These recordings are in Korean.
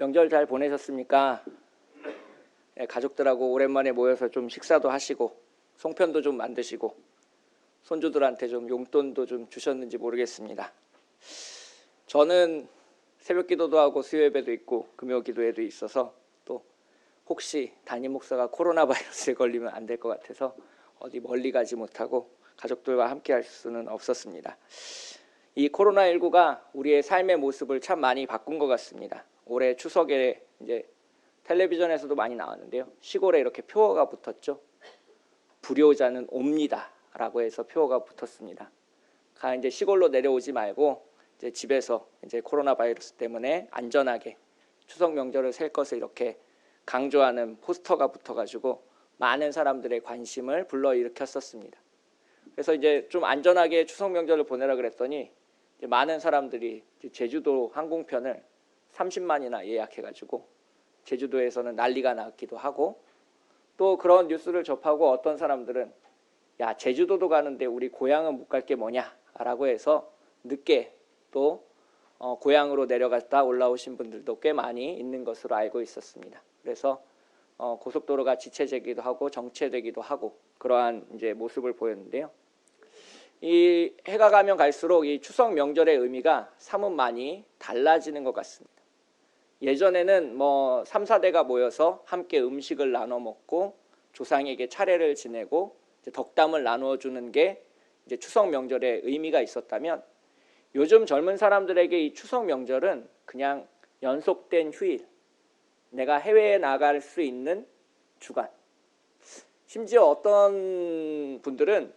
명절 잘 보내셨습니까? 네, 가족들하고 오랜만에 모여서 좀 식사도 하시고 송편도 좀 만드시고 손주들한테 좀 용돈도 좀 주셨는지 모르겠습니다. 저는 새벽 기도도 하고 수요 예배도 있고 금요 기도회도 있어서 또 혹시 담임 목사가 코로나 바이러스에 걸리면 안 될 것 같아서 어디 멀리 가지 못하고 가족들과 함께 할 수는 없었습니다. 이 코로나19가 우리의 삶의 모습을 참 많이 바꾼 것 같습니다. 올해 추석에 이제 텔레비전에서도 많이 나왔는데요. 시골에 이렇게 표어가 붙었죠. 불효자는 옵니다라고 해서 표어가 붙었습니다. 이제 시골로 내려오지 말고 이제 집에서 이제 코로나 바이러스 때문에 안전하게 추석 명절을 셀 것을 이렇게 강조하는 포스터가 붙어가지고 많은 사람들의 관심을 불러일으켰었습니다. 그래서 이제 좀 안전하게 추석 명절을 보내라 그랬더니 이제 많은 사람들이 제주도 항공편을 30만이나 예약해가지고 제주도에서는 난리가 났기도 하고, 또 그런 뉴스를 접하고 어떤 사람들은 야, 제주도도 가는데 우리 고향은 못 갈 게 뭐냐 라고 해서 늦게 또 고향으로 내려갔다 올라오신 분들도 꽤 많이 있는 것으로 알고 있었습니다. 그래서 고속도로가 지체되기도 하고 정체되기도 하고 그러한 이제 모습을 보였는데요. 이 해가 가면 갈수록 이 추석 명절의 의미가 사뭇 많이 달라지는 것 같습니다. 예전에는 3, 4대가 모여서 함께 음식을 나눠 먹고 조상에게 차례를 지내고 이제 덕담을 나누어 주는 게 이제 추석 명절의 의미가 있었다면, 요즘 젊은 사람들에게 이 추석 명절은 그냥 연속된 휴일, 내가 해외에 나갈 수 있는 주간, 심지어 어떤 분들은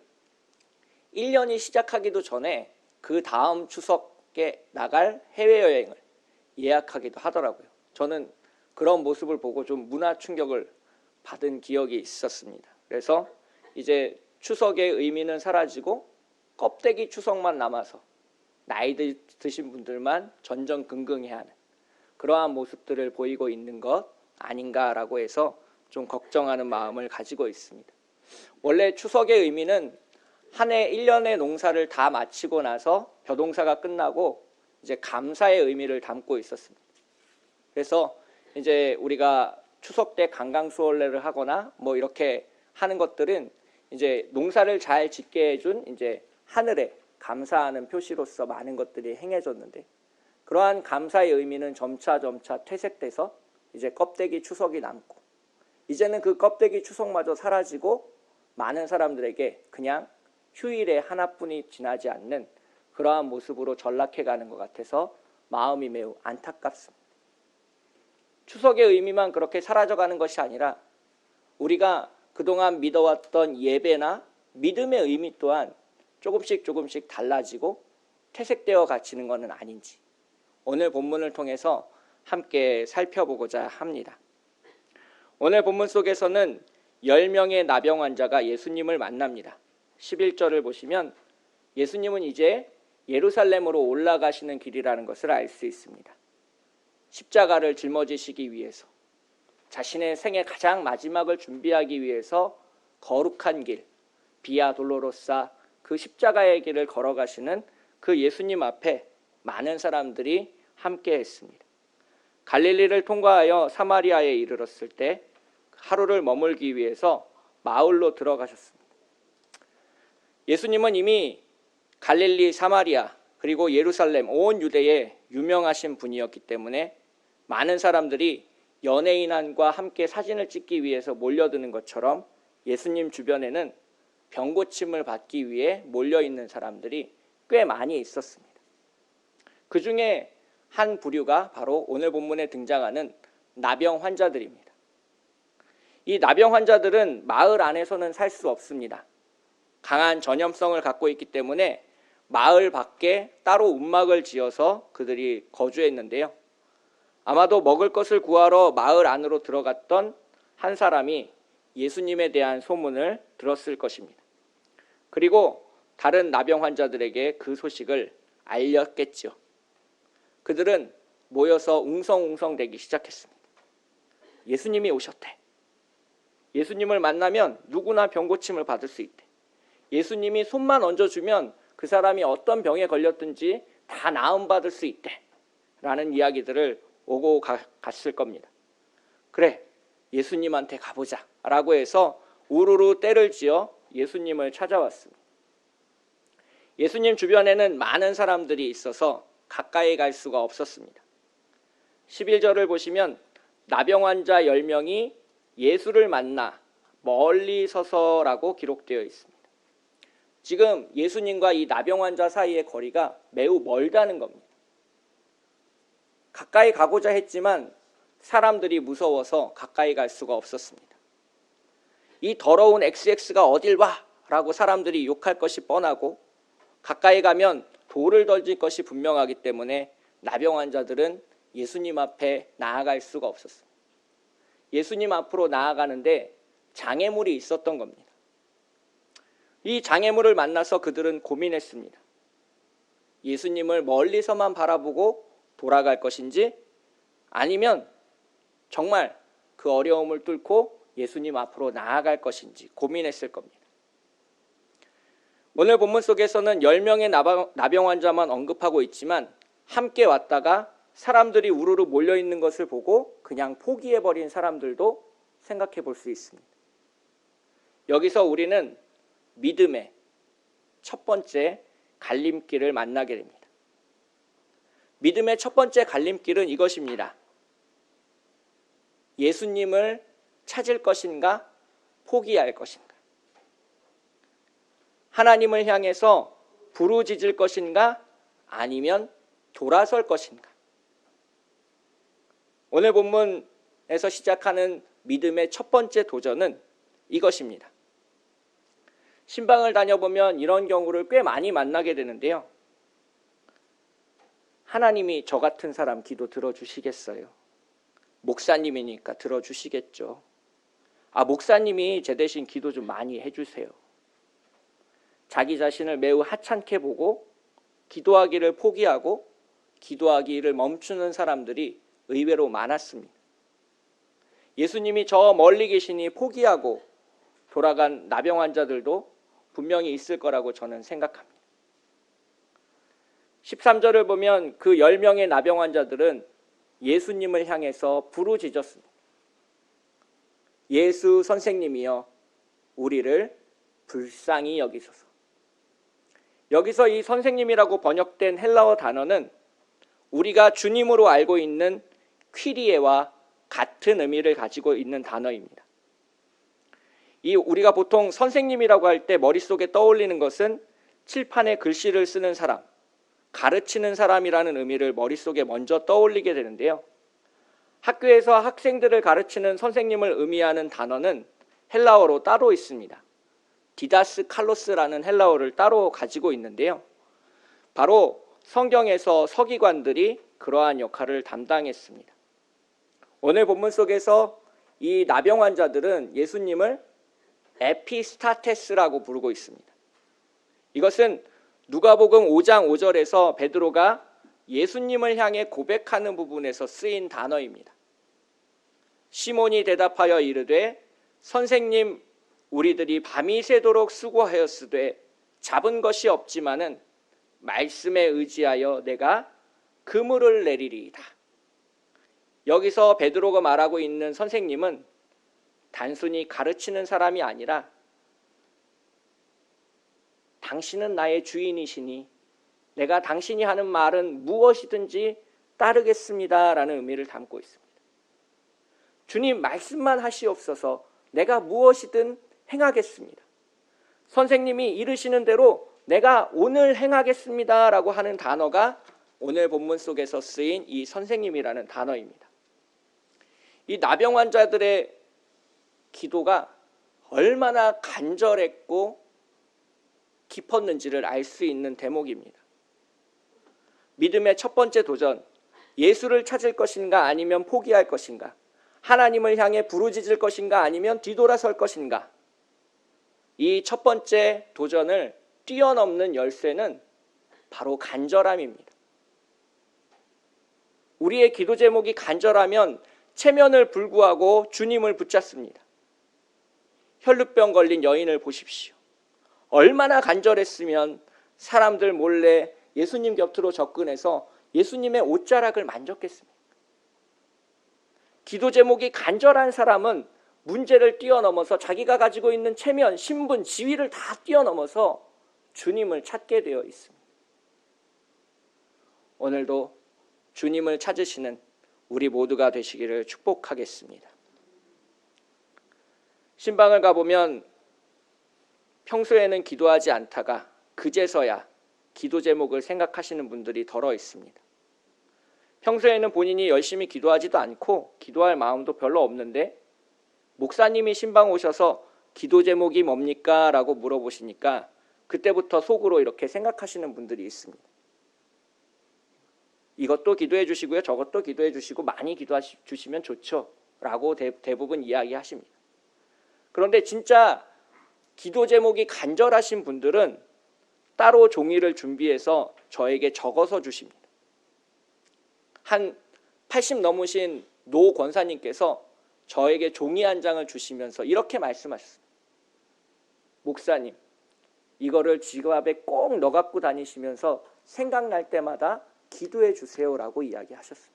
1년이 시작하기도 전에 그 다음 추석에 나갈 해외여행을 예약하기도 하더라고요. 저는 그런 모습을 보고 좀 문화 충격을 받은 기억이 있었습니다. 그래서 이제 추석의 의미는 사라지고 껍데기 추석만 남아서 나이 드신 분들만 전전긍긍해야 하는 그러한 모습들을 보이고 있는 것 아닌가라고 해서 좀 걱정하는 마음을 가지고 있습니다. 원래 추석의 의미는 한 해 1년의 농사를 다 마치고 나서 벼동사가 끝나고 이제 감사의 의미를 담고 있었습니다. 그래서 이제 우리가 추석 때 강강수월래를 하거나 이렇게 하는 것들은 이제 농사를 잘 짓게 해준 이제 하늘에 감사하는 표시로서 많은 것들이 행해졌는데, 그러한 감사의 의미는 점차 퇴색돼서 이제 껍데기 추석이 남고, 이제는 그 껍데기 추석마저 사라지고 많은 사람들에게 그냥 휴일에 하나뿐이 지나지 않는 그러한 모습으로 전락해가는 것 같아서 마음이 매우 안타깝습니다. 추석의 의미만 그렇게 사라져가는 것이 아니라 우리가 그동안 믿어왔던 예배나 믿음의 의미 또한 조금씩 달라지고 퇴색되어 갇히는 것은 아닌지 오늘 본문을 통해서 함께 살펴보고자 합니다. 오늘 본문 속에서는 10명의 나병 환자가 예수님을 만납니다. 11절을 보시면 예수님은 이제 예루살렘으로 올라가시는 길이라는 것을 알 수 있습니다. 십자가를 짊어지시기 위해서, 자신의 생의 가장 마지막을 준비하기 위해서 거룩한 길, 비아 돌로로사, 그 십자가의 길을 걸어가시는 그 예수님 앞에 많은 사람들이 함께 했습니다. 갈릴리를 통과하여 사마리아에 이르렀을 때 하루를 머물기 위해서 마을로 들어가셨습니다. 예수님은 이미 갈릴리, 사마리아, 그리고 예루살렘, 온 유대에 유명하신 분이었기 때문에 많은 사람들이 연예인과 함께 사진을 찍기 위해서 몰려드는 것처럼 예수님 주변에는 병고침을 받기 위해 몰려있는 사람들이 꽤 많이 있었습니다. 그 중에 한 부류가 바로 오늘 본문에 등장하는 나병 환자들입니다. 이 나병 환자들은 마을 안에서는 살 수 없습니다. 강한 전염성을 갖고 있기 때문에 마을 밖에 따로 움막을 지어서 그들이 거주했는데요. 아마도 먹을 것을 구하러 마을 안으로 들어갔던 한 사람이 예수님에 대한 소문을 들었을 것입니다. 그리고 다른 나병 환자들에게 그 소식을 알렸겠죠. 그들은 모여서 웅성웅성대기 시작했습니다. 예수님이 오셨대. 예수님을 만나면 누구나 병고침을 받을 수 있대. 예수님이 손만 얹어주면 그 사람이 어떤 병에 걸렸든지 다 나음받을 수 있대. 라는 이야기들을 오고 갔을 겁니다. 그래, 예수님한테 가보자 라고 해서 우르르 때를 지어 예수님을 찾아왔습니다. 예수님 주변에는 많은 사람들이 있어서 가까이 갈 수가 없었습니다. 11절을 보시면 나병 환자 10명이 예수를 만나 멀리 서서라고 기록되어 있습니다. 지금 예수님과 이 나병 환자 사이의 거리가 매우 멀다는 겁니다. 가까이 가고자 했지만 사람들이 무서워서 가까이 갈 수가 없었습니다. 이 더러운 XX가 어딜 와? 라고 사람들이 욕할 것이 뻔하고 가까이 가면 돌을 던질 것이 분명하기 때문에 나병 환자들은 예수님 앞에 나아갈 수가 없었습니다. 예수님 앞으로 나아가는데 장애물이 있었던 겁니다. 이 장애물을 만나서 그들은 고민했습니다. 예수님을 멀리서만 바라보고 돌아갈 것인지 아니면 정말 그 어려움을 뚫고 예수님 앞으로 나아갈 것인지 고민했을 겁니다. 오늘 본문 속에서는 10명의 나병 환자만 언급하고 있지만 함께 왔다가 사람들이 우르르 몰려있는 것을 보고 그냥 포기해버린 사람들도 생각해 볼 수 있습니다. 여기서 우리는 믿음의 첫 번째 갈림길을 만나게 됩니다. 믿음의 첫 번째 갈림길은 이것입니다. 예수님을 찾을 것인가 포기할 것인가? 하나님을 향해서 부르짖을 것인가 아니면 돌아설 것인가? 오늘 본문에서 시작하는 믿음의 첫 번째 도전은 이것입니다. 신방을 다녀보면 이런 경우를 꽤 많이 만나게 되는데요. 하나님이 저 같은 사람 기도 들어주시겠어요? 목사님이니까 들어주시겠죠. 목사님이 제 대신 기도 좀 많이 해주세요. 자기 자신을 매우 하찮게 보고 기도하기를 포기하고 기도하기를 멈추는 사람들이 의외로 많았습니다. 예수님이 저 멀리 계시니 포기하고 돌아간 나병 환자들도 분명히 있을 거라고 저는 생각합니다. 13절을 보면 그 10명의 나병 환자들은 예수님을 향해서 부르짖었습니다. 예수 선생님이여 우리를 불쌍히 여기소서. 여기서 이 선생님이라고 번역된 헬라어 단어는 우리가 주님으로 알고 있는 퀴리에와 같은 의미를 가지고 있는 단어입니다. 우리가 보통 선생님이라고 할 때 머릿속에 떠올리는 것은 칠판에 글씨를 쓰는 사람, 가르치는 사람이라는 의미를 머릿속에 먼저 떠올리게 되는데요. 학교에서 학생들을 가르치는 선생님을 의미하는 단어는 헬라어로 따로 있습니다. 디다스 칼로스라는 헬라어를 따로 가지고 있는데요. 바로 성경에서 서기관들이 그러한 역할을 담당했습니다. 오늘 본문 속에서 이 나병 환자들은 예수님을 에피스타테스라고 부르고 있습니다. 이것은 누가복음 5장 5절에서 베드로가 예수님을 향해 고백하는 부분에서 쓰인 단어입니다. 시몬이 대답하여 이르되 선생님 우리들이 밤이 새도록 수고하였으되 잡은 것이 없지만은 말씀에 의지하여 내가 그물을 내리리이다. 여기서 베드로가 말하고 있는 선생님은 단순히 가르치는 사람이 아니라 당신은 나의 주인이시니 내가 당신이 하는 말은 무엇이든지 따르겠습니다 라는 의미를 담고 있습니다. 주님 말씀만 하시옵소서 내가 무엇이든 행하겠습니다. 선생님이 이르시는 대로 내가 오늘 행하겠습니다 라고 하는 단어가 오늘 본문 속에서 쓰인 이 선생님이라는 단어입니다. 이 나병 환자들의 기도가 얼마나 간절했고 깊었는지를 알 수 있는 대목입니다. 믿음의 첫 번째 도전, 예수를 찾을 것인가 아니면 포기할 것인가, 하나님을 향해 부르짖을 것인가 아니면 뒤돌아설 것인가, 이 첫 번째 도전을 뛰어넘는 열쇠는 바로 간절함입니다. 우리의 기도 제목이 간절하면 체면을 불구하고 주님을 붙잡습니다. 혈루병 걸린 여인을 보십시오. 얼마나 간절했으면 사람들 몰래 예수님 곁으로 접근해서 예수님의 옷자락을 만졌겠습니까? 기도 제목이 간절한 사람은 문제를 뛰어넘어서 자기가 가지고 있는 체면, 신분, 지위를 다 뛰어넘어서 주님을 찾게 되어 있습니다. 오늘도 주님을 찾으시는 우리 모두가 되시기를 축복하겠습니다. 신방을 가보면 평소에는 기도하지 않다가 그제서야 기도 제목을 생각하시는 분들이 덜어 있습니다. 평소에는 본인이 열심히 기도하지도 않고 기도할 마음도 별로 없는데 목사님이 신방 오셔서 기도 제목이 뭡니까? 라고 물어보시니까 그때부터 속으로 이렇게 생각하시는 분들이 있습니다. 이것도 기도해 주시고요. 저것도 기도해 주시고 많이 기도해 주시면 좋죠. 라고 대부분 이야기하십니다. 그런데 진짜 기도 제목이 간절하신 분들은 따로 종이를 준비해서 저에게 적어서 주십니다. 한 80 넘으신 노 권사님께서 저에게 종이 한 장을 주시면서 이렇게 말씀하셨습니다. 목사님, 이거를 지갑에 꼭 넣어 갖고 다니시면서 생각날 때마다 기도해 주세요라고 이야기하셨습니다.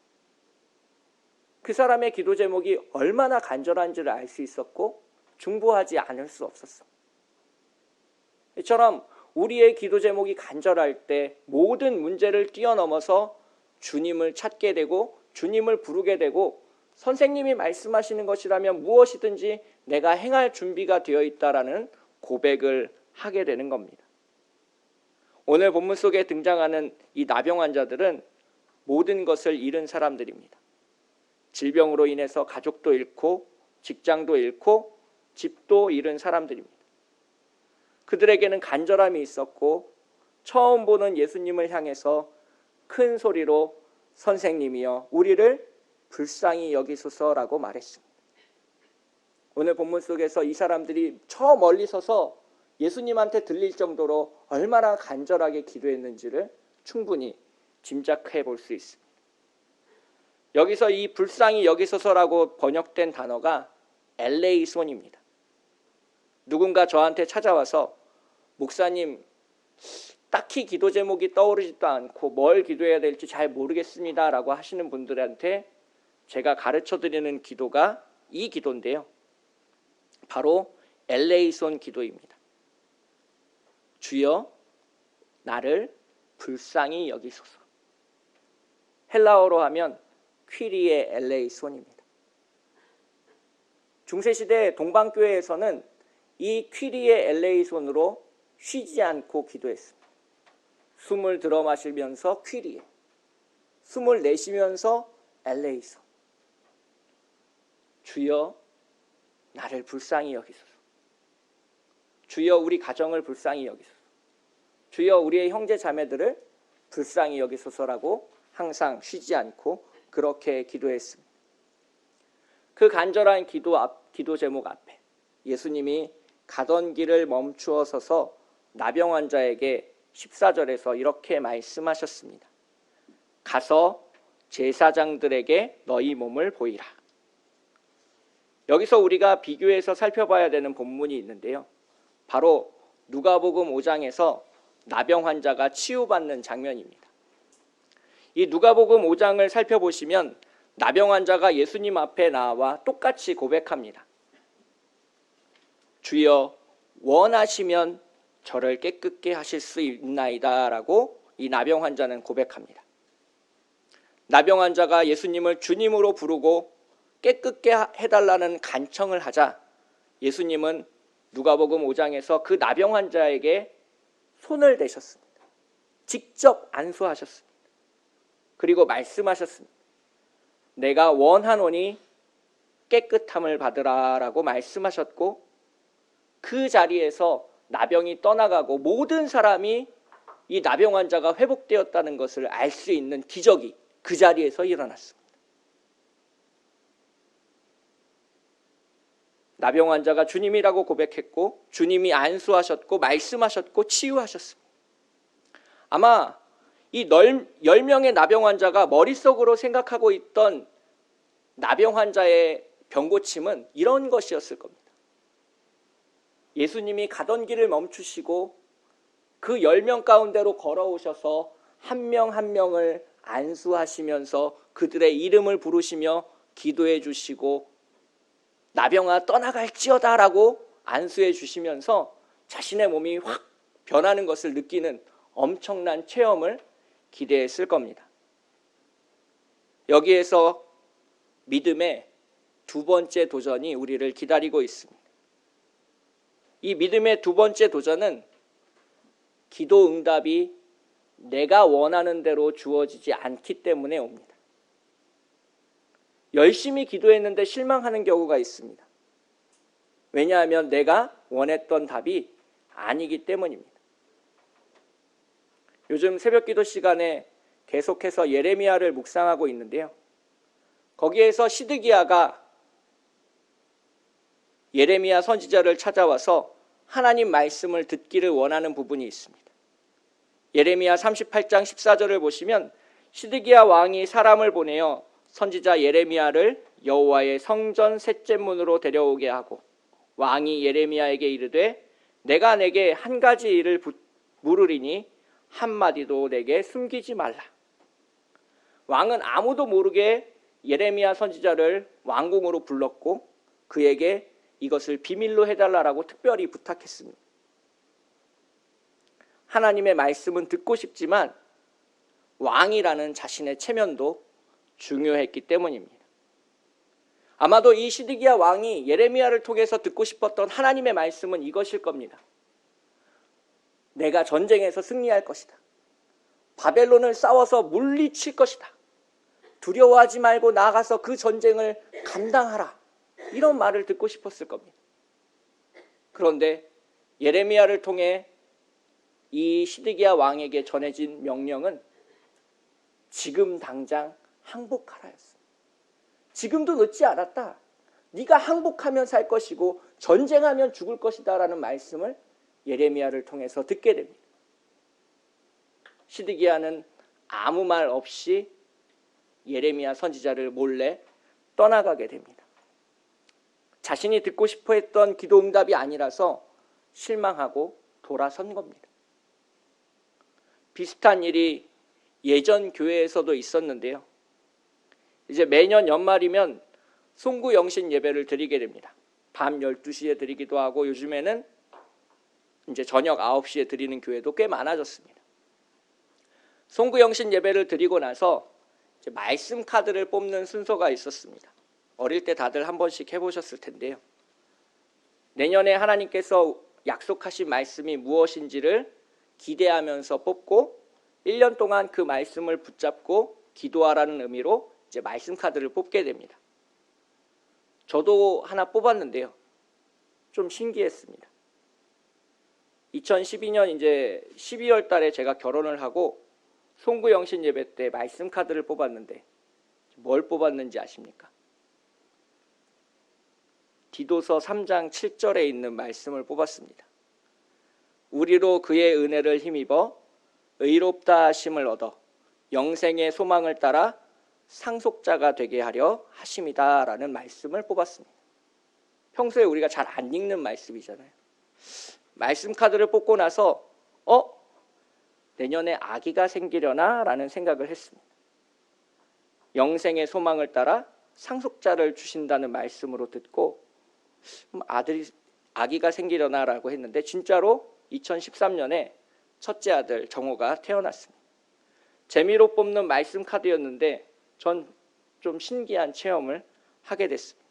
그 사람의 기도 제목이 얼마나 간절한지를 알 수 있었고 중보하지 않을 수 없었어. 이처럼 우리의 기도 제목이 간절할 때 모든 문제를 뛰어넘어서 주님을 찾게 되고 주님을 부르게 되고 선생님이 말씀하시는 것이라면 무엇이든지 내가 행할 준비가 되어 있다라는 고백을 하게 되는 겁니다. 오늘 본문 속에 등장하는 이 나병 환자들은 모든 것을 잃은 사람들입니다. 질병으로 인해서 가족도 잃고 직장도 잃고 집도 잃은 사람들입니다. 그들에게는 간절함이 있었고 처음 보는 예수님을 향해서 큰 소리로 선생님이여 우리를 불쌍히 여기소서라고 말했습니다. 오늘 본문 속에서 이 사람들이 저 멀리 서서 예수님한테 들릴 정도로 얼마나 간절하게 기도했는지를 충분히 짐작해 볼 수 있습니다. 여기서 이 불쌍히 여기소서라고 번역된 단어가 엘레이손입니다. 누군가 저한테 찾아와서 목사님 딱히 기도 제목이 떠오르지도 않고 뭘 기도해야 될지 잘 모르겠습니다 라고 하시는 분들한테 제가 가르쳐드리는 기도가 이 기도인데요. 바로 엘레이손 기도입니다. 주여 나를 불쌍히 여기소서. 헬라어로 하면 퀴리에 엘레이손입니다. 중세시대 동방교회에서는 이 퀴리에 엘레이손으로 쉬지 않고 기도했습니다. 숨을 들어 마시면서 퀴리에, 숨을 내쉬면서 엘레이손. 주여 나를 불쌍히 여기소서. 주여 우리 가정을 불쌍히 여기소서. 주여 우리의 형제 자매들을 불쌍히 여기소서라고 항상 쉬지 않고 그렇게 기도했습니다. 그 간절한 기도 제목 앞에 예수님이 가던 길을 멈추어 서서 나병 환자에게 14절에서 이렇게 말씀하셨습니다. 가서 제사장들에게 너희 몸을 보이라. 여기서 우리가 비교해서 살펴봐야 되는 본문이 있는데요. 바로 누가복음 5장에서 나병 환자가 치유받는 장면입니다. 이 누가복음 5장을 살펴보시면 나병 환자가 예수님 앞에 나와 똑같이 고백합니다. 주여 원하시면 저를 깨끗게 하실 수 있나이다 라고 이 나병 환자는 고백합니다. 나병 환자가 예수님을 주님으로 부르고 깨끗게 해달라는 간청을 하자 예수님은 누가복음 5장에서 그 나병 환자에게 손을 대셨습니다. 직접 안수하셨습니다. 그리고 말씀하셨습니다. 내가 원하노니 깨끗함을 받으라 라고 말씀하셨고 그 자리에서 나병이 떠나가고 모든 사람이 이 나병 환자가 회복되었다는 것을 알 수 있는 기적이 그 자리에서 일어났습니다. 나병 환자가 주님이라고 고백했고 주님이 안수하셨고 말씀하셨고 치유하셨습니다. 아마 이 10명의 나병 환자가 머릿속으로 생각하고 있던 나병 환자의 병고침은 이런 것이었을 겁니다. 예수님이 가던 길을 멈추시고 그 10명 가운데로 걸어오셔서 한 명 한 명을 안수하시면서 그들의 이름을 부르시며 기도해 주시고 나병아 떠나갈지어다 라고 안수해 주시면서 자신의 몸이 확 변하는 것을 느끼는 엄청난 체험을 기대했을 겁니다. 여기에서 믿음의 두 번째 도전이 우리를 기다리고 있습니다. 이 믿음의 두 번째 도전은 기도 응답이 내가 원하는 대로 주어지지 않기 때문에 옵니다. 열심히 기도했는데 실망하는 경우가 있습니다. 왜냐하면 내가 원했던 답이 아니기 때문입니다. 요즘 새벽기도 시간에 계속해서 예레미야를 묵상하고 있는데요. 거기에서 시드기야가 예레미야 선지자를 찾아와서 하나님 말씀을 듣기를 원하는 부분이 있습니다. 예레미야 38장 14절을 보시면 시드기야 왕이 사람을 보내어 선지자 예레미야를 여호와의 성전 셋째 문으로 데려오게 하고 왕이 예레미야에게 이르되 내가 내게 한 가지 일을 물으리니 한마디도 내게 숨기지 말라. 왕은 아무도 모르게 예레미야 선지자를 왕궁으로 불렀고 그에게 이것을 비밀로 해달라고 특별히 부탁했습니다. 하나님의 말씀은 듣고 싶지만 왕이라는 자신의 체면도 중요했기 때문입니다. 아마도 이 시드기야 왕이 예레미야를 통해서 듣고 싶었던 하나님의 말씀은 이것일 겁니다. 내가 전쟁에서 승리할 것이다. 바벨론을 싸워서 물리칠 것이다. 두려워하지 말고 나아가서 그 전쟁을 감당하라. 이런 말을 듣고 싶었을 겁니다. 그런데 예레미야를 통해 이 시드기야 왕에게 전해진 명령은 지금 당장 항복하라였습니다. 지금도 늦지 않았다. 네가 항복하면 살 것이고 전쟁하면 죽을 것이다 라는 말씀을 예레미야를 통해서 듣게 됩니다. 시드기야는 아무 말 없이 예레미야 선지자를 몰래 떠나가게 됩니다. 자신이 듣고 싶어 했던 기도 응답이 아니라서 실망하고 돌아선 겁니다. 비슷한 일이 예전 교회에서도 있었는데요. 이제 매년 연말이면 송구 영신 예배를 드리게 됩니다. 밤 12시에 드리기도 하고 요즘에는 이제 저녁 9시에 드리는 교회도 꽤 많아졌습니다. 송구 영신 예배를 드리고 나서 이제 말씀 카드를 뽑는 순서가 있었습니다. 어릴 때 다들 한 번씩 해보셨을 텐데요. 내년에 하나님께서 약속하신 말씀이 무엇인지를 기대하면서 뽑고 1년 동안 그 말씀을 붙잡고 기도하라는 의미로 이제 말씀 카드를 뽑게 됩니다. 저도 하나 뽑았는데요. 좀 신기했습니다. 2012년 이제 12월 달에 제가 결혼을 하고 송구 영신 예배 때 말씀 카드를 뽑았는데 뭘 뽑았는지 아십니까? 디도서 3장 7절에 있는 말씀을 뽑았습니다. 우리로 그의 은혜를 힘입어 의롭다 하심을 얻어 영생의 소망을 따라 상속자가 되게 하려 하심이다 라는 말씀을 뽑았습니다. 평소에 우리가 잘 안 읽는 말씀이잖아요. 말씀 카드를 뽑고 나서 내년에 아기가 생기려나 라는 생각을 했습니다. 영생의 소망을 따라 상속자를 주신다는 말씀으로 듣고 아기가 생기려나 라고 했는데 진짜로 2013년에 첫째 아들 정호가 태어났습니다. 재미로 뽑는 말씀 카드였는데 전 좀 신기한 체험을 하게 됐습니다.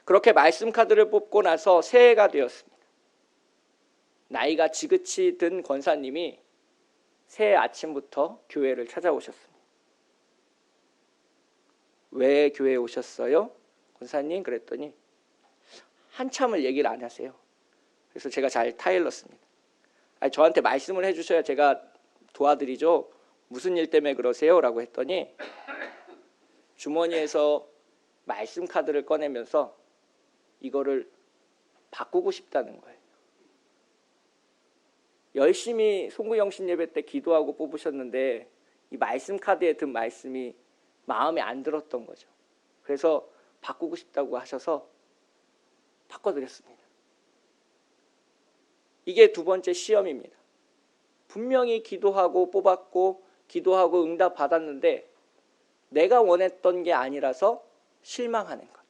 그렇게 말씀 카드를 뽑고 나서 새해가 되었습니다. 나이가 지긋이 든 권사님이 새해 아침부터 교회를 찾아오셨습니다. 왜 교회에 오셨어요? 권사님 그랬더니 한참을 얘기를 안 하세요. 그래서 제가 잘 타일렀습니다. 저한테 말씀을 해주셔야 제가 도와드리죠. 무슨 일 때문에 그러세요? 라고 했더니 주머니에서 말씀 카드를 꺼내면서 이거를 바꾸고 싶다는 거예요. 열심히 송구영신 예배 때 기도하고 뽑으셨는데 이 말씀 카드에 든 말씀이 마음에 안 들었던 거죠. 그래서 바꾸고 싶다고 하셔서 바꿔드렸습니다. 이게 두 번째 시험입니다. 분명히 기도하고 뽑았고 기도하고 응답 받았는데 내가 원했던 게 아니라서 실망하는 것.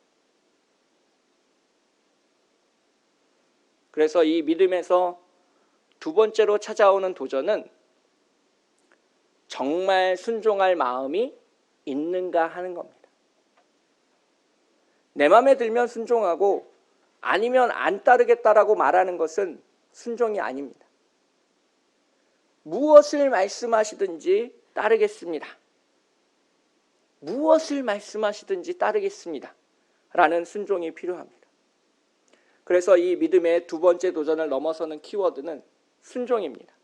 그래서 이 믿음에서 두 번째로 찾아오는 도전은 정말 순종할 마음이 있는가 하는 겁니다. 내 마음에 들면 순종하고 아니면 안 따르겠다라고 말하는 것은 순종이 아닙니다. 무엇을 말씀하시든지 따르겠습니다. 무엇을 말씀하시든지 따르겠습니다. 라는 순종이 필요합니다. 그래서 이 믿음의 두 번째 도전을 넘어서는 키워드는 순종입니다.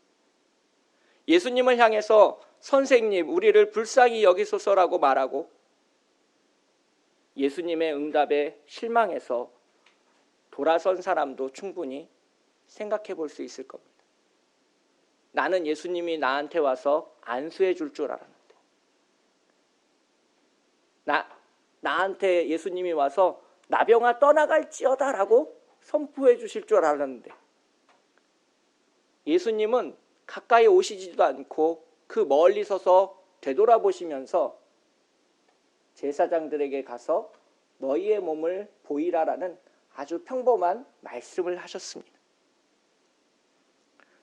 예수님을 향해서 선생님, 우리를 불쌍히 여기소서라고 말하고 예수님의 응답에 실망해서 돌아선 사람도 충분히 생각해 볼 수 있을 겁니다. 나는 예수님이 나한테 와서 안수해 줄 줄 알았는데, 나한테 예수님이 와서 나병아 떠나갈지어다라고 선포해 주실 줄 알았는데, 예수님은 가까이 오시지도 않고 그 멀리 서서 되돌아보시면서 제사장들에게 가서 너희의 몸을 보이라라는 아주 평범한 말씀을 하셨습니다.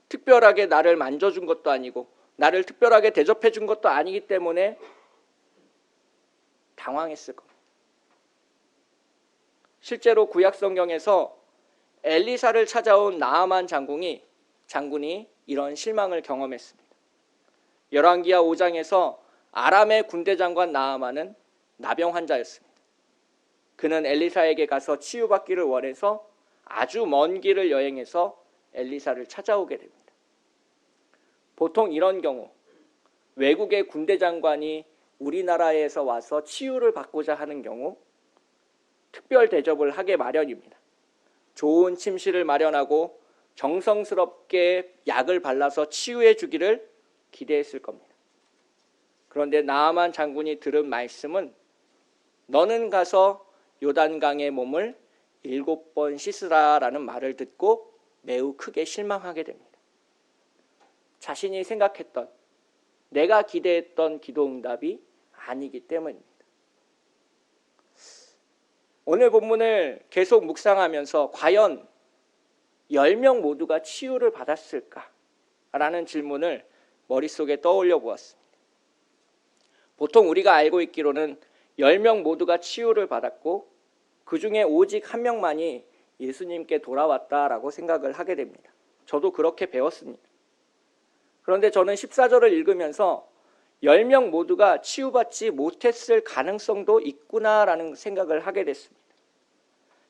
특별하게 나를 만져준 것도 아니고 나를 특별하게 대접해 준 것도 아니기 때문에 당황했을 겁니다. 실제로 구약 성경에서 엘리사를 찾아온 나아만 장군이 이런 실망을 경험했습니다. 열왕기하 5장에서 아람의 군대 장관 나아만은 나병 환자였습니다. 그는 엘리사에게 가서 치유받기를 원해서 아주 먼 길을 여행해서 엘리사를 찾아오게 됩니다. 보통 이런 경우 외국의 군대 장관이 우리나라에서 와서 치유를 받고자 하는 경우 특별 대접을 하게 마련입니다. 좋은 침실을 마련하고 정성스럽게 약을 발라서 치유해 주기를 기대했을 겁니다. 그런데 나아만 장군이 들은 말씀은 너는 가서 요단강의 몸을 7번 씻으라라는 말을 듣고 매우 크게 실망하게 됩니다. 자신이 생각했던, 내가 기대했던 기도 응답이 아니기 때문입니다. 오늘 본문을 계속 묵상하면서 과연 10명 모두가 치유를 받았을까라는 질문을 머릿속에 떠올려 보았습니다. 보통 우리가 알고 있기로는 10명 모두가 치유를 받았고 그 중에 오직 한 명만이 예수님께 돌아왔다라고 생각을 하게 됩니다. 저도 그렇게 배웠습니다. 그런데 저는 14절을 읽으면서 10명 모두가 치유받지 못했을 가능성도 있구나라는 생각을 하게 됐습니다.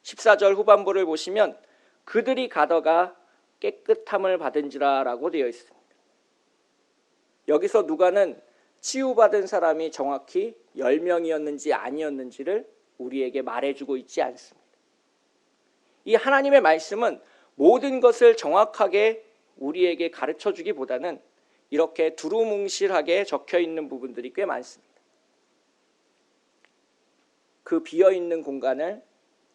14절 후반부를 보시면 그들이 가다가 깨끗함을 받은지라라고 되어 있습니다. 여기서 누가는 치유받은 사람이 정확히 10명이었는지 아니었는지를 우리에게 말해주고 있지 않습니다. 이 하나님의 말씀은 모든 것을 정확하게 우리에게 가르쳐주기보다는 이렇게 두루뭉실하게 적혀있는 부분들이 꽤 많습니다. 그 비어있는 공간을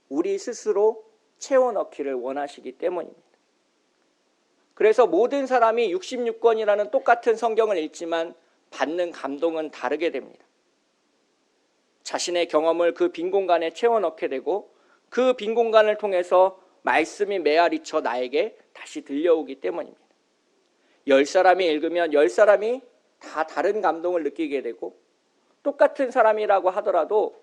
우리 스스로 채워넣기를 원하시기 때문입니다. 그래서 모든 사람이 66권이라는 똑같은 성경을 읽지만 받는 감동은 다르게 됩니다. 자신의 경험을 그 빈 공간에 채워넣게 되고 그 빈 공간을 통해서 말씀이 메아리쳐 나에게 다시 들려오기 때문입니다. 10사람이 읽으면 10사람이 다 다른 감동을 느끼게 되고 똑같은 사람이라고 하더라도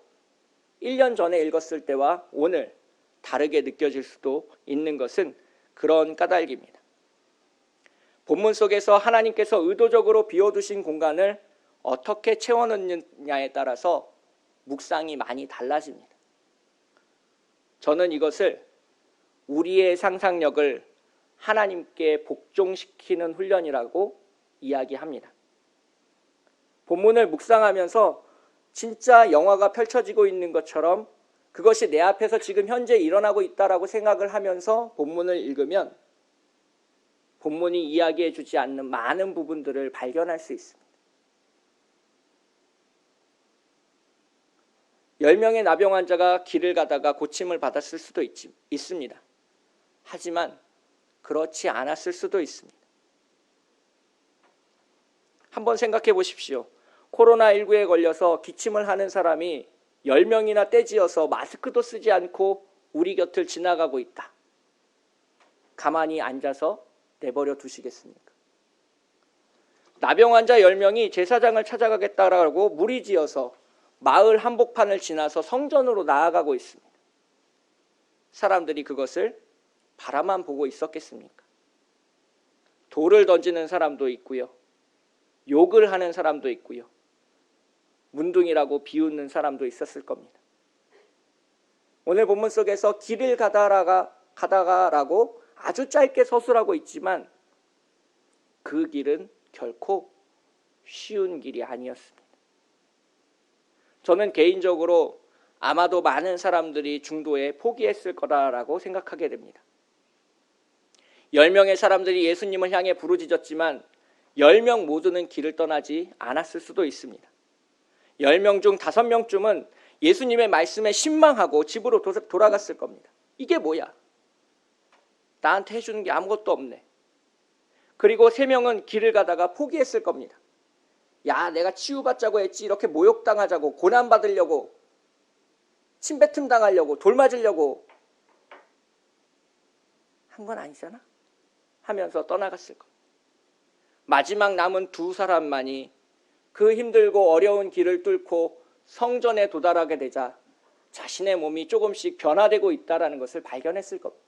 1년 전에 읽었을 때와 오늘 다르게 느껴질 수도 있는 것은 그런 까닭입니다. 본문 속에서 하나님께서 의도적으로 비워두신 공간을 어떻게 채워넣느냐에 따라서 묵상이 많이 달라집니다. 저는 이것을 우리의 상상력을 하나님께 복종시키는 훈련이라고 이야기합니다. 본문을 묵상하면서 진짜 영화가 펼쳐지고 있는 것처럼 그것이 내 앞에서 지금 현재 일어나고 있다라고 생각을 하면서 본문을 읽으면 본문이 이야기해 주지 않는 많은 부분들을 발견할 수 있습니다. 10명의 나병 환자가 길을 가다가 고침을 받았을 수도 있습니다. 하지만 그렇지 않았을 수도 있습니다. 한번 생각해 보십시오. 코로나19에 걸려서 기침을 하는 사람이 10명이나 떼지어서 마스크도 쓰지 않고 우리 곁을 지나가고 있다. 가만히 앉아서 내버려 두시겠습니까? 나병 환자 10명이 제사장을 찾아가겠다라고 무리지어서 마을 한복판을 지나서 성전으로 나아가고 있습니다. 사람들이 그것을 바라만 보고 있었겠습니까? 돌을 던지는 사람도 있고요. 욕을 하는 사람도 있고요. 문둥이라고 비웃는 사람도 있었을 겁니다. 오늘 본문 속에서 길을 가다가라고 아주 짧게 서술하고 있지만 그 길은 결코 쉬운 길이 아니었습니다. 저는 개인적으로 아마도 많은 사람들이 중도에 포기했을 거라고 생각하게 됩니다. 10명의 사람들이 예수님을 향해 부르짖었지만 10명 모두는 길을 떠나지 않았을 수도 있습니다. 10명 중 5명쯤은 예수님의 말씀에 실망하고 집으로 돌아갔을 겁니다. 이게 뭐야? 나한테 해주는 게 아무것도 없네. 그리고 3명은 길을 가다가 포기했을 겁니다. 야, 내가 치유받자고 했지 이렇게 모욕당하자고 고난받으려고 침뱉음 당하려고 돌 맞으려고 한 건 아니잖아 하면서 떠나갔을 겁니다. 마지막 남은 2사람만이 그 힘들고 어려운 길을 뚫고 성전에 도달하게 되자 자신의 몸이 조금씩 변화되고 있다는 것을 발견했을 겁니다.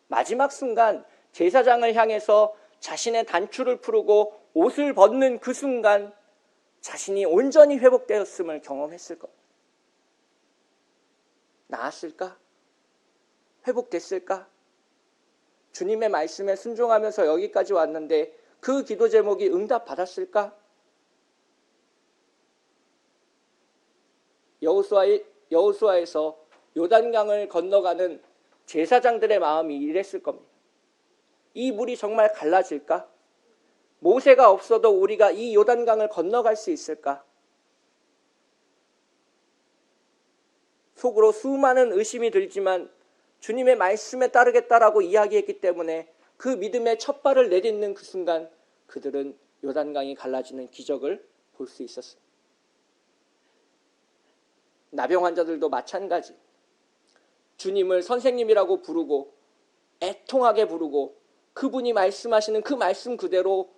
마지막 순간 제사장을 향해서 자신의 단추를 풀고 옷을 벗는 그 순간 자신이 온전히 회복되었음을 경험했을 겁니다. 나았을까? 회복됐을까? 주님의 말씀에 순종하면서 여기까지 왔는데 그 기도 제목이 응답받았을까? 여호수아에서 요단강을 건너가는 제사장들의 마음이 이랬을 겁니다. 이 물이 정말 갈라질까? 모세가 없어도 우리가 이 요단강을 건너갈 수 있을까? 속으로 수많은 의심이 들지만 주님의 말씀에 따르겠다라고 이야기했기 때문에 그 믿음의 첫 발을 내딛는 그 순간 그들은 요단강이 갈라지는 기적을 볼 수 있었습니다. 나병 환자들도 마찬가지. 주님을 선생님이라고 부르고 애통하게 부르고 그분이 말씀하시는 그 말씀 그대로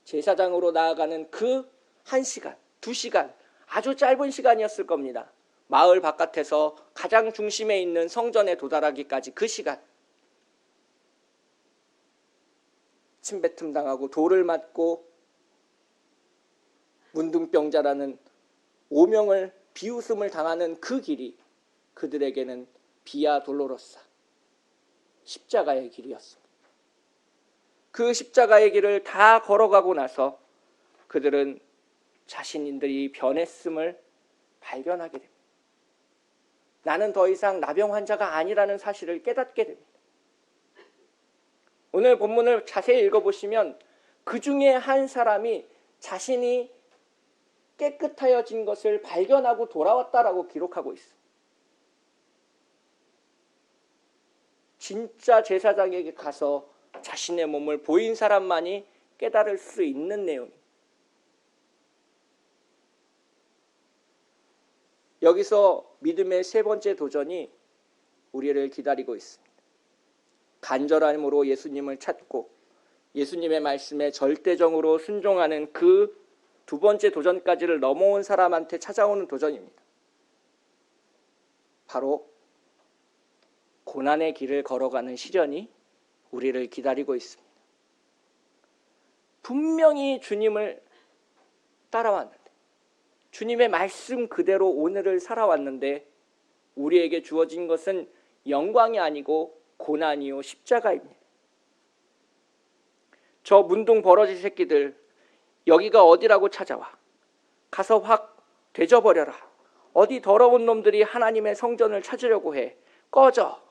제사장으로 나아가는 그 1시간, 2시간 아주 짧은 시간이었을 겁니다. 마을 바깥에서 가장 중심에 있는 성전에 도달하기까지 그 시간. 침뱉음 당하고 돌을 맞고 문둥병자라는 오명을 비웃음을 당하는 그 길이 그들에게는 비아 돌로로사 십자가의 길이었습니다. 그 십자가의 길을 다 걸어가고 나서 그들은 자신들이 변했음을 발견하게 됩니다. 나는 더 이상 나병 환자가 아니라는 사실을 깨닫게 됩니다. 오늘 본문을 자세히 읽어보시면 그 중에 한 사람이 자신이 깨끗하여진 것을 발견하고 돌아왔다라고 기록하고 있습니다. 진짜 제사장에게 가서 자신의 몸을 보인 사람만이 깨달을 수 있는 내용입니다. 여기서 믿음의 3번째 도전이 우리를 기다리고 있습니다. 간절함으로 예수님을 찾고 예수님의 말씀에 절대적으로 순종하는 그 2번째 도전까지를 넘어온 사람한테 찾아오는 도전입니다. 바로 고난의 길을 걸어가는 시련이 우리를 기다리고 있습니다. 분명히 주님을 따라왔는데 주님의 말씀 그대로 오늘을 살아왔는데 우리에게 주어진 것은 영광이 아니고 고난이요 십자가입니다. 저 문둥 버러지 새끼들 여기가 어디라고 찾아와. 가서 확 되져버려라. 어디 더러운 놈들이 하나님의 성전을 찾으려고 해. 꺼져.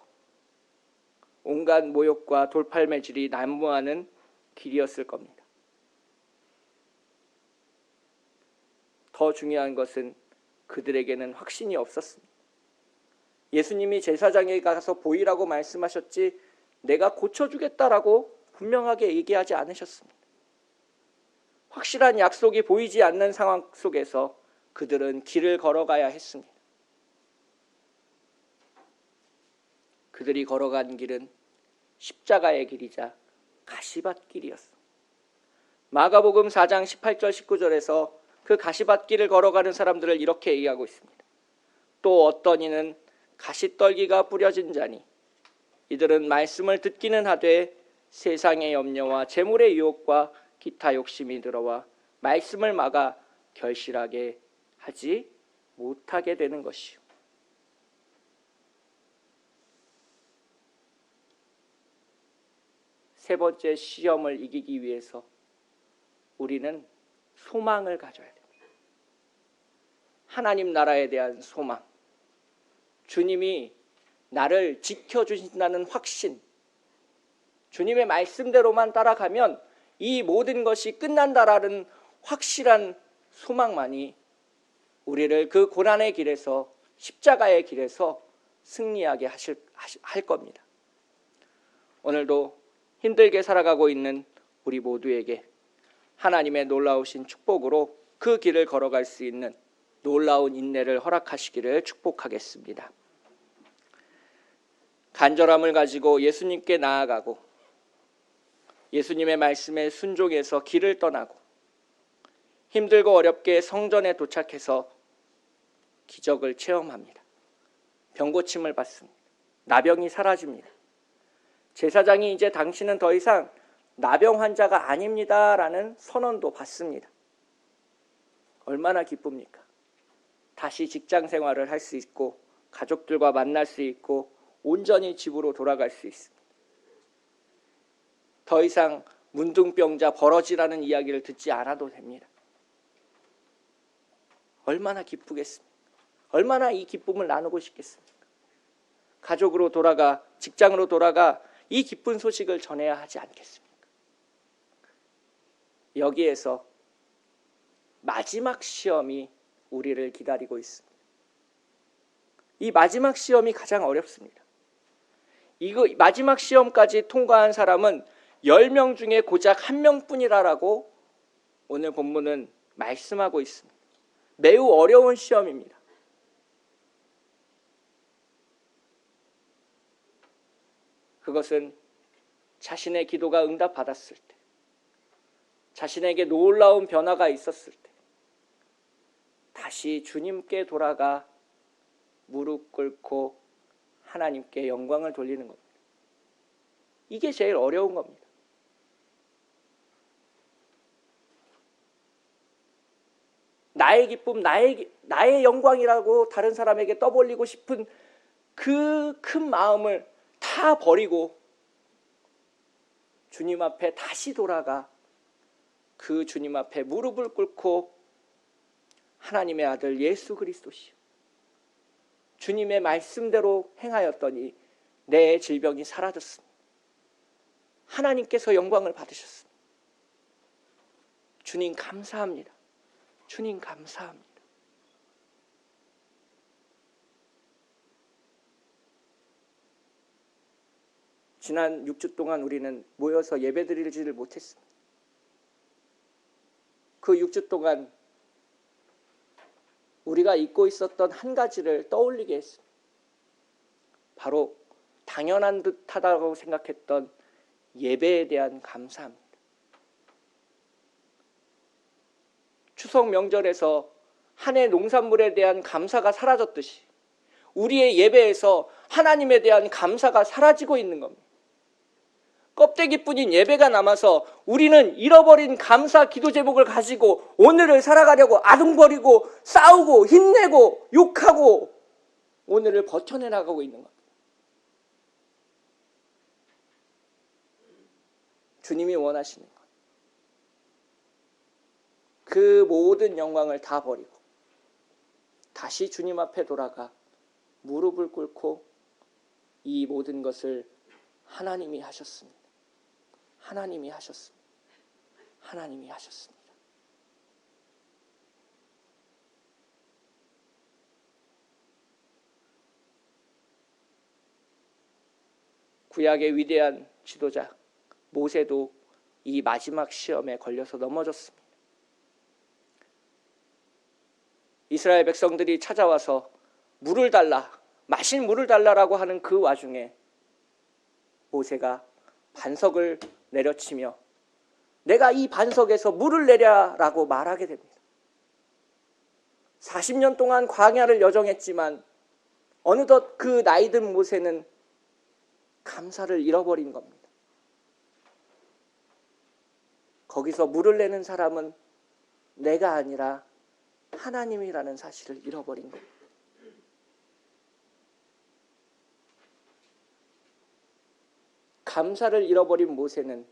온갖 모욕과 돌팔매질이 난무하는 길이었을 겁니다. 더 중요한 것은 그들에게는 확신이 없었습니다. 예수님이 제사장에게 가서 보이라고 말씀하셨지 내가 고쳐주겠다라고 분명하게 얘기하지 않으셨습니다. 확실한 약속이 보이지 않는 상황 속에서 그들은 길을 걸어가야 했습니다. 그들이 걸어간 길은 십자가의 길이자 가시밭 길이었어. 마가복음 4장 18절 19절에서 그 가시밭 길을 걸어가는 사람들을 이렇게 얘기하고 있습니다. 또 어떤 이는 가시떨기가 뿌려진 자니 이들은 말씀을 듣기는 하되 세상의 염려와 재물의 유혹과 기타 욕심이 들어와 말씀을 막아 결실하게 하지 못하게 되는 것이요. 세 번째 시험을 이기기 위해서 우리는 소망을 가져야 됩니다. 하나님 나라에 대한 소망, 주님이 나를 지켜주신다는 확신, 주님의 말씀대로만 따라가면 이 모든 것이 끝난다라는 확실한 소망만이 우리를 그 고난의 길에서, 십자가의 길에서 승리하게 할 겁니다. 오늘도 힘들게 살아가고 있는 우리 모두에게 하나님의 놀라우신 축복으로 그 길을 걸어갈 수 있는 놀라운 인내를 허락하시기를 축복하겠습니다. 간절함을 가지고 예수님께 나아가고 예수님의 말씀에 순종해서 길을 떠나고 힘들고 어렵게 성전에 도착해서 기적을 체험합니다. 병고침을 받습니다. 나병이 사라집니다. 제사장이 이제 당신은 더 이상 나병 환자가 아닙니다라는 선언도 받습니다. 얼마나 기쁩니까? 다시 직장 생활을 할 수 있고 가족들과 만날 수 있고 온전히 집으로 돌아갈 수 있습니다. 더 이상 문둥병자 버러지라는 이야기를 듣지 않아도 됩니다. 얼마나 기쁘겠습니까? 얼마나 이 기쁨을 나누고 싶겠습니까? 가족으로 돌아가, 직장으로 돌아가 이 기쁜 소식을 전해야 하지 않겠습니까? 여기에서 마지막 시험이 우리를 기다리고 있습니다. 이 마지막 시험이 가장 어렵습니다. 이거 마지막 시험까지 통과한 사람은 10명 중에 고작 1명뿐이라고 오늘 본문은 말씀하고 있습니다. 매우 어려운 시험입니다. 그것은 자신의 기도가 응답받았을 때, 자신에게 놀라운 변화가 있었을 때 다시 주님께 돌아가 무릎 꿇고 하나님께 영광을 돌리는 겁니다. 이게 제일 어려운 겁니다. 나의 기쁨, 나의 영광이라고 다른 사람에게 떠벌리고 싶은 그 큰 마음을 다 버리고 주님 앞에 다시 돌아가 그 주님 앞에 무릎을 꿇고 하나님의 아들 예수 그리스도시요, 주님의 말씀대로 행하였더니 내 질병이 사라졌습니다. 하나님께서 영광을 받으셨습니다. 주님 감사합니다. 주님 감사합니다. 지난 6주 동안 우리는 모여서 예배드리지를 못했습니다. 그 6주 동안 우리가 잊고 있었던 한 가지를 떠올리게 했습니다. 바로 당연한 듯하다고 생각했던 예배에 대한 감사합니다. 추석 명절에서 한 해 농산물에 대한 감사가 사라졌듯이 우리의 예배에서 하나님에 대한 감사가 사라지고 있는 겁니다. 껍데기뿐인 예배가 남아서 우리는 잃어버린 감사 기도 제목을 가지고 오늘을 살아가려고 아둥거리고 싸우고 힘내고 욕하고 오늘을 버텨내 나가고 있는 겁니다. 주님이 원하시는 것, 그 모든 영광을 다 버리고 다시 주님 앞에 돌아가 무릎을 꿇고 이 모든 것을 하나님이 하셨습니다. 하나님이 하셨습니다. 하나님이 하셨습니다. 구약의 위대한 지도자 모세도 이 마지막 시험에 걸려서 넘어졌습니다. 이스라엘 백성들이 찾아와서 물을 달라, 마실 물을 달라라고 하는 그 와중에 모세가 반석을 내려치며 내가 이 반석에서 물을 내랴라고 말하게 됩니다. 40년 동안 광야를 여정했지만 어느덧 그 나이든 모세는 감사를 잃어버린 겁니다. 거기서 물을 내는 사람은 내가 아니라 하나님이라는 사실을 잃어버린 겁니다. 감사를 잃어버린 모세는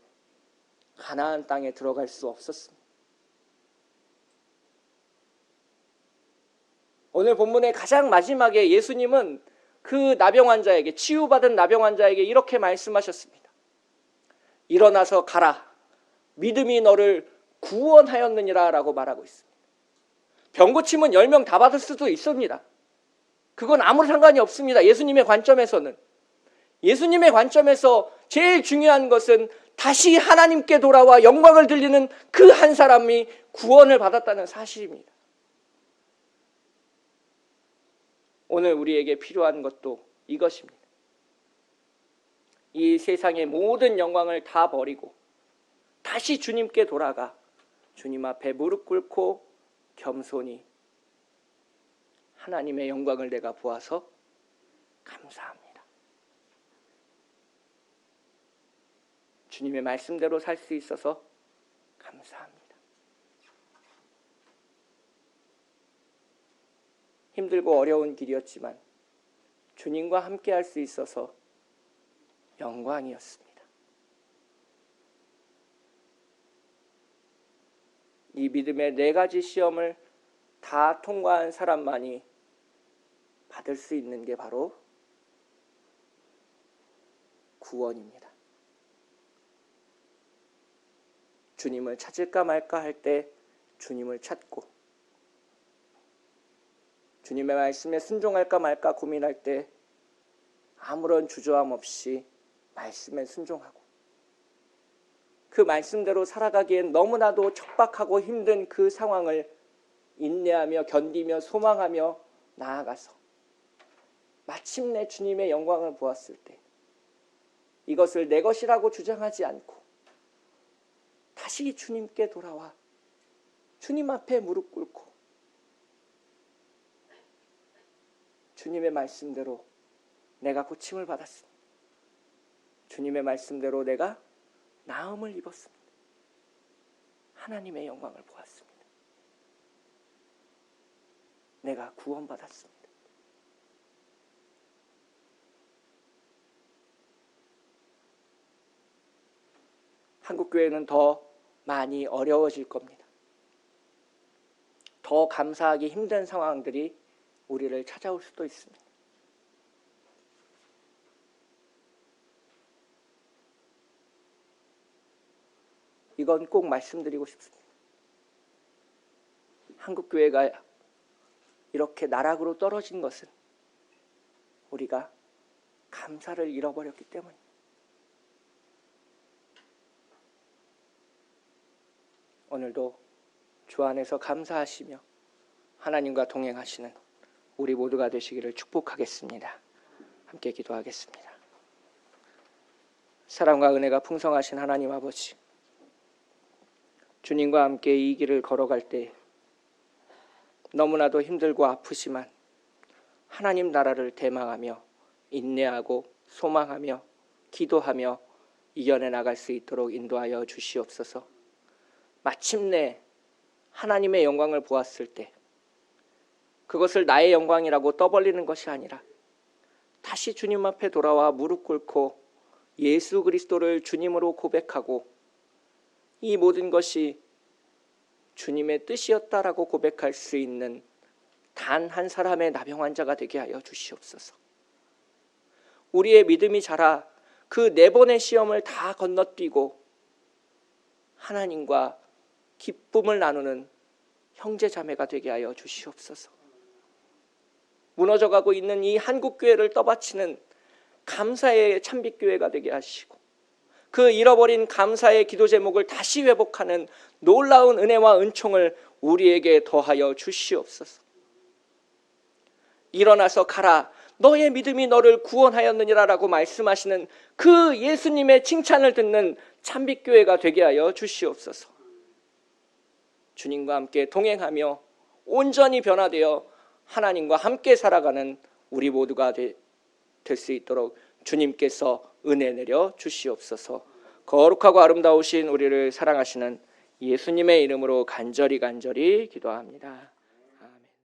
가나안 땅에 들어갈 수 없었습니다. 오늘 본문의 가장 마지막에 예수님은 그 나병 환자에게, 치유받은 나병 환자에게 이렇게 말씀하셨습니다. 일어나서 가라. 믿음이 너를 구원하였느니라 라고 말하고 있습니다. 병 고침은 10명 다 받을 수도 있습니다. 그건 아무 상관이 없습니다. 예수님의 관점에서는. 예수님의 관점에서 제일 중요한 것은 다시 하나님께 돌아와 영광을 들리는 그 한 사람이 구원을 받았다는 사실입니다. 오늘 우리에게 필요한 것도 이것입니다. 이 세상의 모든 영광을 다 버리고 다시 주님께 돌아가 주님 앞에 무릎 꿇고 겸손히 하나님의 영광을 내가 보아서 감사합니다. 주님의 말씀대로 살 수 있어서 감사합니다. 힘들고 어려운 길이었지만 주님과 함께 할 수 있어서 영광이었습니다. 이 믿음의 4가지 시험을 다 통과한 사람만이 받을 수 있는 게 바로 구원입니다. 주님을 찾을까 말까 할 때 주님을 찾고, 주님의 말씀에 순종할까 말까 고민할 때 아무런 주저함 없이 말씀에 순종하고, 그 말씀대로 살아가기엔 너무나도 척박하고 힘든 그 상황을 인내하며 견디며 소망하며 나아가서 마침내 주님의 영광을 보았을 때 이것을 내 것이라고 주장하지 않고 다시 주님께 돌아와 주님 앞에 무릎 꿇고 주님의 말씀대로 내가 고침을 받았습니다. 주님의 말씀대로 내가 나음을 입었습니다. 하나님의 영광을 보았습니다. 내가 구원받았습니다. 한국교회는 더 많이 어려워질 겁니다. 더 감사하기 힘든 상황들이 우리를 찾아올 수도 있습니다. 이건 꼭 말씀드리고 싶습니다. 한국교회가 이렇게 나락으로 떨어진 것은 우리가 감사를 잃어버렸기 때문입니다. 오늘도 주 안에서 감사하시며 하나님과 동행하시는 우리 모두가 되시기를 축복하겠습니다. 함께 기도하겠습니다. 사랑과 은혜가 풍성하신 하나님 아버지, 주님과 함께 이 길을 걸어갈 때 너무나도 힘들고 아프지만 하나님 나라를 대망하며 인내하고 소망하며 기도하며 이겨내 나갈 수 있도록 인도하여 주시옵소서. 마침내 하나님의 영광을 보았을 때 그것을 나의 영광이라고 떠벌리는 것이 아니라 다시 주님 앞에 돌아와 무릎 꿇고 예수 그리스도를 주님으로 고백하고 이 모든 것이 주님의 뜻이었다라고 고백할 수 있는 단 한 사람의 나병 환자가 되게 하여 주시옵소서. 우리의 믿음이 자라 그 4번의 시험을 다 건너뛰고 하나님과 기쁨을 나누는 형제 자매가 되게 하여 주시옵소서. 무너져가고 있는 이 한국교회를 떠받치는 감사의 참빛교회가 되게 하시고 그 잃어버린 감사의 기도 제목을 다시 회복하는 놀라운 은혜와 은총을 우리에게 더하여 주시옵소서. 일어나서 가라, 너의 믿음이 너를 구원하였느니라라고 말씀하시는 그 예수님의 칭찬을 듣는 참빛교회가 되게 하여 주시옵소서. 주님과 함께 동행하며 온전히 변화되어 하나님과 함께 살아가는 우리 모두가 될 수 있도록 주님께서 은혜 내려 주시옵소서. 거룩하고 아름다우신 우리를 사랑하시는 예수님의 이름으로 간절히 기도합니다.